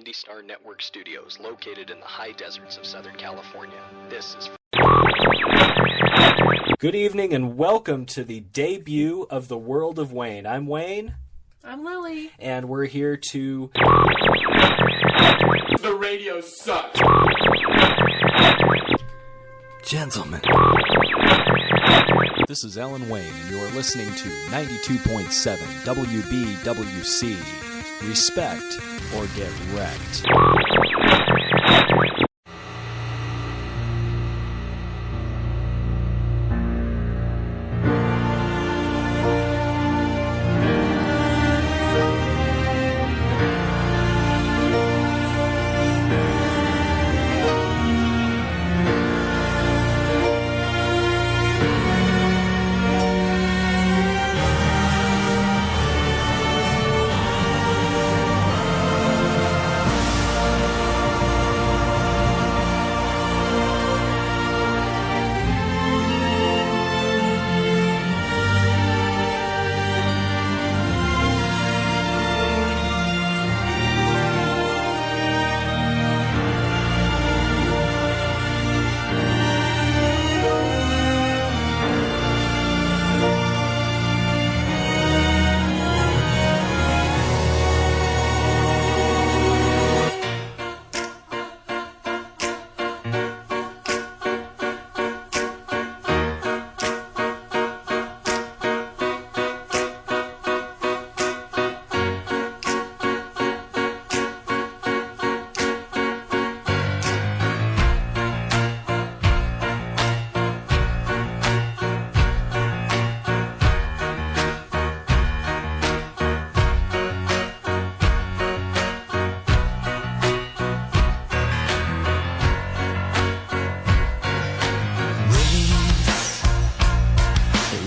Indie Star Network Studios located in the high deserts of Southern California. This is... Good evening and welcome to the debut of The World of Wayne. I'm Wayne. I'm Lily. And we're here to... The radio sucks. Gentlemen. This is Alan Wayne, and you're listening to 92.7 WBWC. Respect or get wrecked.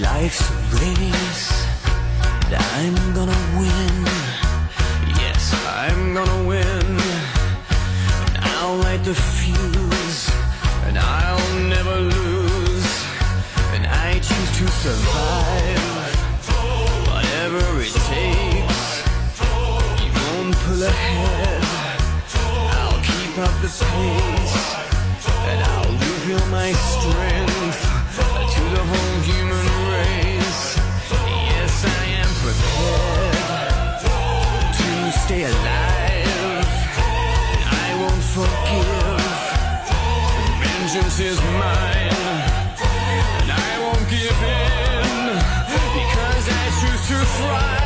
Life's a race that I'm gonna win. Yes, I'm gonna win. And I'll light the fuse, and I'll never lose. And I choose to survive, whatever it takes. You won't pull ahead, I'll keep up the pace. And I'll reveal my strength to the whole human race. Yes, I am prepared to stay alive. I won't forgive. Vengeance is mine, and I won't give in, because I choose to thrive.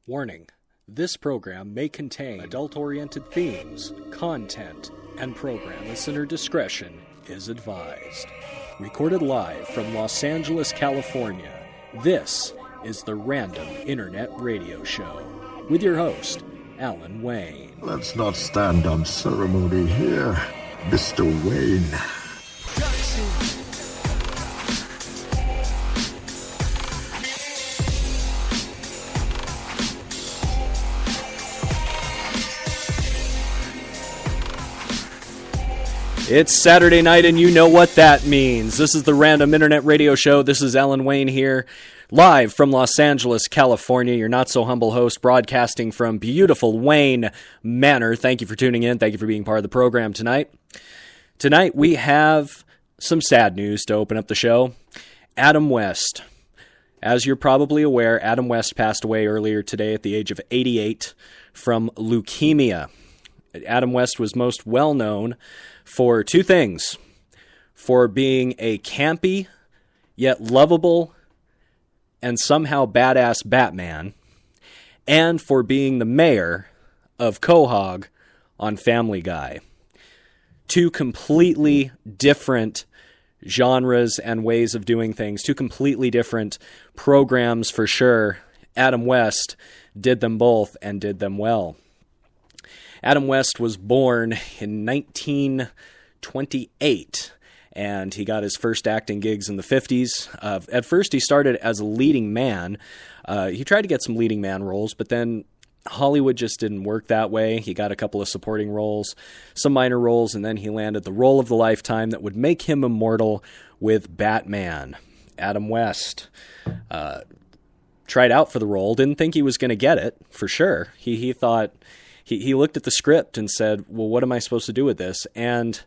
Warning: this program may contain adult-oriented themes, content, and program listener discretion is advised. Recorded live from Los Angeles, California, this is the Random Internet Radio Show with your host, Alan Wayne. Let's not stand on ceremony here, Mr. Wayne. It's Saturday night, and you know what that means. This is the Random Internet Radio Show. This is Alan Wayne here, live from Los Angeles, California. Your not-so-humble host, broadcasting from beautiful Wayne Manor. Thank you for tuning in. Thank you for being part of the program tonight. Tonight, we have some sad news to open up the show. Adam West. As you're probably aware, Adam West passed away earlier today at the age of 88 from leukemia. Adam West was most well-known for two things: for being a campy, yet lovable, and somehow badass Batman, and for being the mayor of Quahog on Family Guy. Two completely different genres and ways of doing things, two completely different programs for sure. Adam West did them both and did them well. Adam West was born in 1928, and he got his first acting gigs in the 50s. At first, he started as a leading man. He tried to get some leading man roles, but then Hollywood just didn't work that way. He got a couple of supporting roles, some minor roles, and then he landed the role of the lifetime that would make him immortal with Batman. Adam West tried out for the role, didn't think he was going to get it, for sure. He thought... He looked at the script and said, well, what am I supposed to do with this? And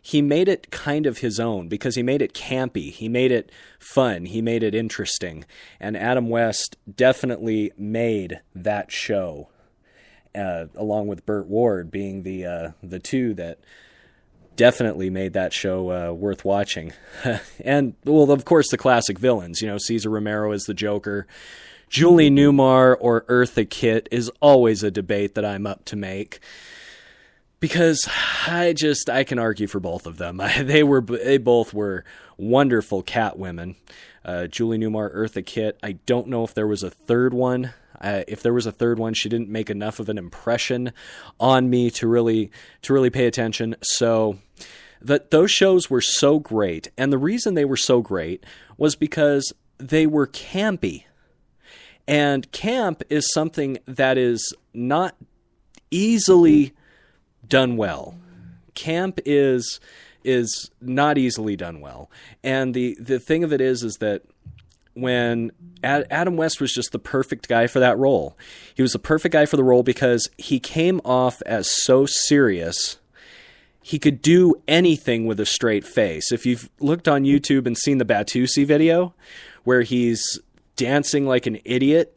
he made it kind of his own because he made it campy. He made it fun. He made it interesting. And Adam West definitely made that show, along with Burt Ward being the two that definitely made that show worth watching. And, well, of course, the classic villains. You know, Cesar Romero is the Joker. Julie Newmar or Eartha Kitt is always a debate that I'm up to make, because I can argue for both of them. They both were wonderful Catwomen. Julie Newmar, Eartha Kitt. I don't know if there was a third one. If there was a third one, she didn't make enough of an impression on me to really pay attention. So those shows were so great, and the reason they were so great was because they were campy. And camp is something that is not easily done well. Camp is not easily done well. And the thing of it is that when Adam West was just the perfect guy for that role. He was the perfect guy for the role because he came off as so serious. He could do anything with a straight face. If you've looked on YouTube and seen the Batusi video where he's dancing like an idiot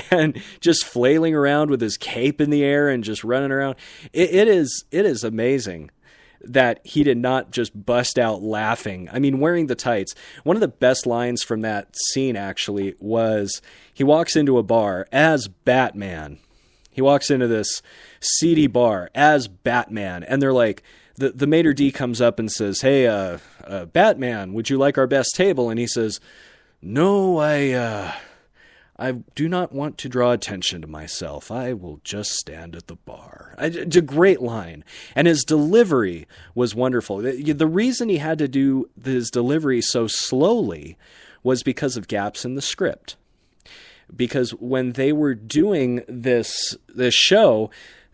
and just flailing around with his cape in the air and just running around. It is amazing that he did not just bust out laughing. I mean, wearing the tights. One of the best lines from that scene actually was he walks into a bar as Batman. He walks into this seedy bar as Batman, and they're like, the maitre d' comes up and says, hey, Batman, would you like our best table? And he says, no, I do not want to draw attention to myself. I will just stand at the bar. It's a great line. And his delivery was wonderful. The reason he had to do his delivery so slowly was because of gaps in the script. Because when they were doing this show,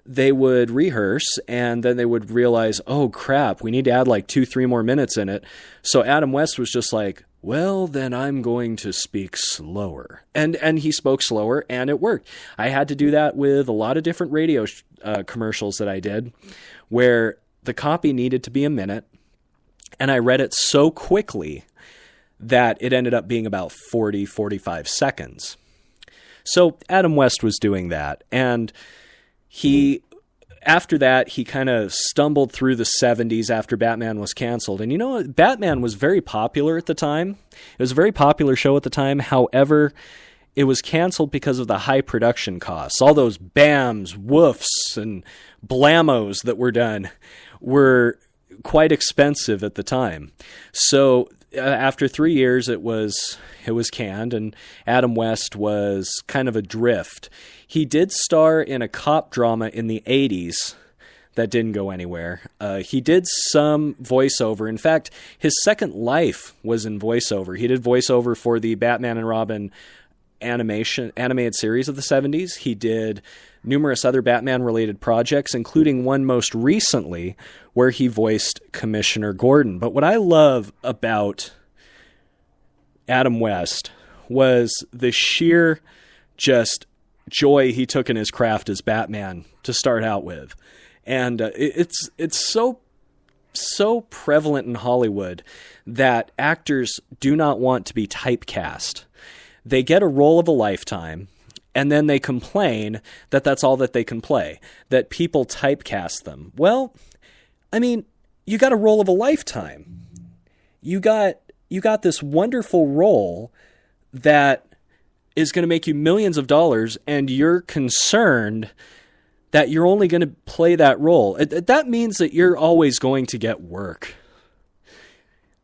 they would rehearse, and then they would realize, oh crap, we need to add like 2-3 more minutes in it. So Adam West was just like, well, then I'm going to speak slower. And he spoke slower, and it worked. I had to do that with a lot of different radio commercials that I did, where the copy needed to be a minute, and I read it so quickly that it ended up being about 40-45 seconds. So Adam West was doing that, and after that, he kind of stumbled through the 70s after Batman was canceled. And you know, Batman was very popular at the time. It was a very popular show at the time. However, it was canceled because of the high production costs. All those bams, woofs, and blamos that were done were quite expensive at the time. So after 3 years, it was canned, and Adam West was kind of adrift. He did star in a cop drama in the 80s that didn't go anywhere. He did some voiceover. In fact, his second life was in voiceover. He did voiceover for the Batman and Robin animated series of the 70s. He did numerous other Batman-related projects, including one most recently where he voiced Commissioner Gordon. But what I love about Adam West was the sheer just joy he took in his craft as Batman to start out with. And it's so prevalent in Hollywood that actors do not want to be typecast. They get a role of a lifetime, and then they complain that that's all that they can play, that people typecast them. Well, I mean, you got a role of a lifetime. You got this wonderful role that is going to make you millions of dollars, and you're concerned that you're only going to play that role. That means that you're always going to get work.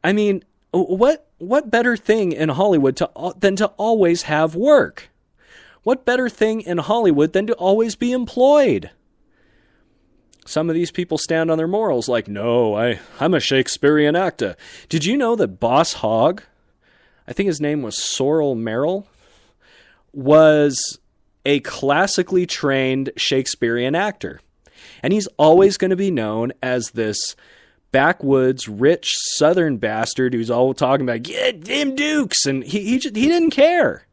I mean, what better thing in Hollywood than to always have work? What better thing in Hollywood than to always be employed? Some of these people stand on their morals like, no, I'm a Shakespearean actor. Did you know that Boss Hogg, I think his name was Sorrel Merrill, was a classically trained Shakespearean actor? And he's always going to be known as this backwoods, rich Southern bastard who's all talking about, get them dukes. And he didn't care.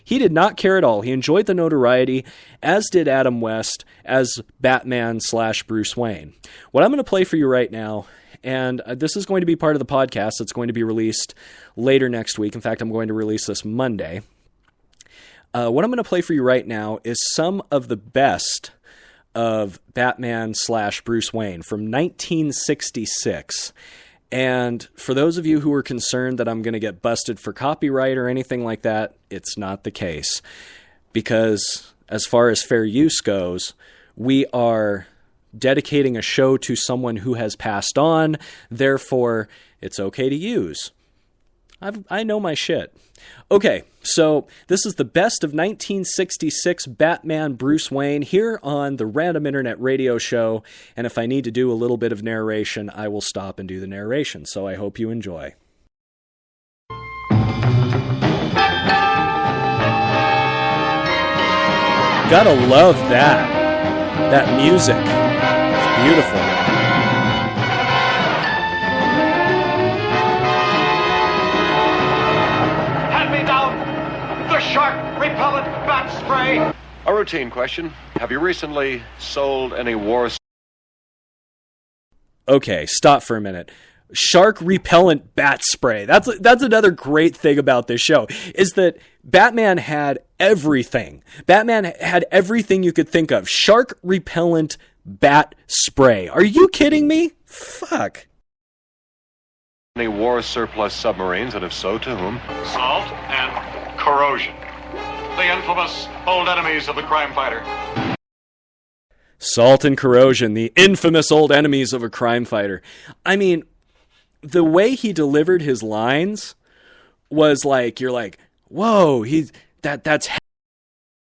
He did not care at all. He enjoyed the notoriety, as did Adam West as Batman / Bruce Wayne. What I'm going to play for you right now, and this is going to be part of the podcast that's going to be released later next week. In fact, I'm going to release this Monday. What I'm going to play for you right now is some of the best of Batman / Bruce Wayne from 1966. And for those of you who are concerned that I'm going to get busted for copyright or anything like that, it's not the case. Because as far as fair use goes, we are dedicating a show to someone who has passed on. Therefore, it's okay to use. I know my shit. Okay, so this is the best of 1966 Batman Bruce Wayne here on the Random Internet Radio Show. And if I need to do a little bit of narration, I will stop and do the narration. So I hope you enjoy. Gotta love that music. It's beautiful. Shark repellent bat spray. A routine question. Have you recently sold any war? Okay, stop for a minute. Shark repellent bat spray. That's another great thing about this show, is that Batman had everything. Batman had everything you could think of. Shark repellent bat spray. Are you kidding me? Fuck. Any war surplus submarines, and if so, to whom? Salt and corrosion. The infamous old enemies of the crime fighter. Salt and corrosion, the infamous old enemies of a crime fighter. I mean, the way he delivered his lines was like, you're like, whoa, that's